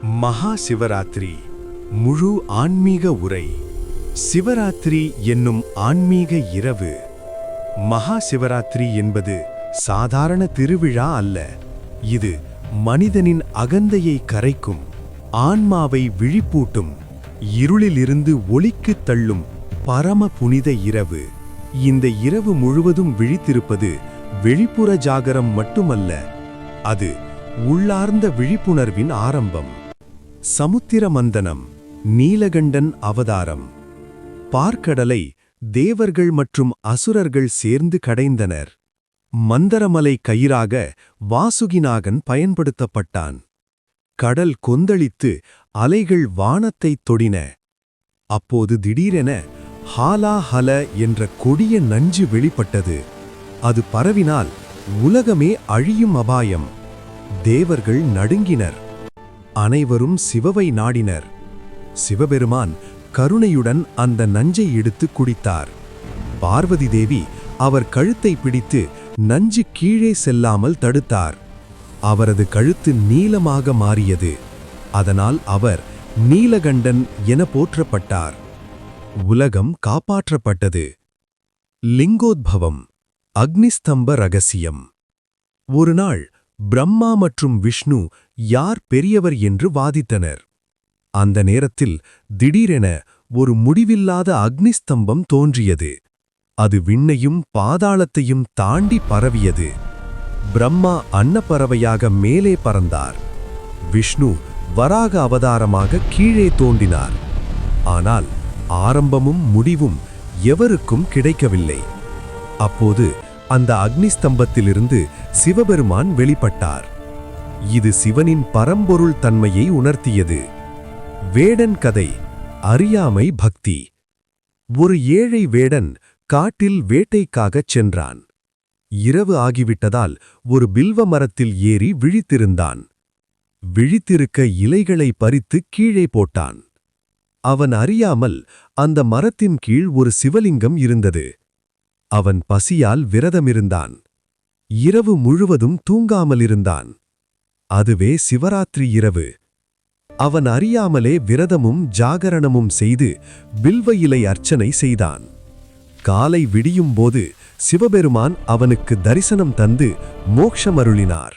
மகா சிவராத்திரி முழு ஆன்மீக உரை. சிவராத்திரி என்னும் ஆன்மீக இரவு. மகா சிவராத்திரி என்பது சாதாரண திருவிழா அல்ல. இது மனிதனின் அகந்தையை கரைக்கும், ஆன்மாவை விழிப்பூட்டும், இருளிலிருந்து ஒளிக்குத் தள்ளும் பரம புனித இரவு. இந்த இரவு முழுவதும் விழித்திருப்பது வெளிப்புற ஜாகரம் மட்டுமல்ல, அது உள்ளார்ந்த விழிப்புணர்வின் ஆரம்பம். சமுத்திர மந்தனம், நீலகண்டன் அவதாரம். பார்க்கடலை தேவர்கள் மற்றும் அசுரர்கள் சேர்ந்து கடைந்தனர். மந்தரமலை கயிறாக வாசுகிநாகன் பயன்படுத்தப்பட்டான். கடல் கொந்தளித்து அலைகள் வானத்தைத் தொடின. அப்போது திடீரென ஹாலா ஹல என்ற கொடிய நஞ்சு வெளிப்பட்டது. அது பரவினால் உலகமே அழியும் அபாயம். தேவர்கள் நடுங்கினர். அனைவரும் சிவவை நாடினர். சிவபெருமான் கருணையுடன் அந்த நஞ்சை எடுத்து குடித்தார். பார்வதி தேவி அவர் கழுத்தை பிடித்து நஞ்சு கீழே செல்லாமல் தடுத்தார். அவரது கழுத்து நீலமாக மாறியது. அதனால் அவர் நீலகண்டன் என போற்றப்பட்டார். உலகம் காப்பாற்றப்பட்டது. லிங்கோத்பவம், அக்னிஸ்தம்ப ரகசியம். ஒருநாள் பிரம்மா மற்றும் விஷ்ணு யார் பெரியவர் என்று வாதித்தனர். அந்த நேரத்தில் திடீரென ஒரு முடிவில்லாத அக்னிஸ்தம்பம் தோன்றியது. அது விண்ணையும் பாதாளத்தையும் தாண்டி பரவியது. பிரம்மா அன்னப்பறவையாக மேலே பறந்தார். விஷ்ணு வராக அவதாரமாக கீழே தோன்றினார். ஆனால் ஆரம்பமும் முடிவும் எவருக்கும் கிடைக்கவில்லை. அப்போது அந்த அக்னிஸ்தம்பத்திலிருந்து சிவபெருமான் வெளிப்பட்டார். இது சிவனின் பரம்பொருள் தன்மையை உணர்த்தியது. வேடன் கதை, அறியாமை பக்தி. ஒரு ஏழை வேடன் காட்டில் வேட்டைக்காகச் சென்றான். இரவு ஆகிவிட்டதால் ஒரு பில்வ மரத்தில் ஏறி விழித்திருந்தான். விழித்திருக்க இலைகளை பறித்து கீழே போட்டான். அவன் அறியாமல் அந்த மரத்தின் கீழ் ஒரு சிவலிங்கம் இருந்தது. அவன் பசியால் விரதமிருந்தான். இரவு முழுவதும் தூங்காமலிருந்தான். அதுவே சிவராத்திரி இரவு. அவன் அறியாமலே விரதமும் ஜாகரணமும் செய்து பில்வ இலை அர்ச்சனை செய்தான். காலை விடியும்போது சிவபெருமான் அவனுக்கு தரிசனம் தந்து மோட்சமருளினார்.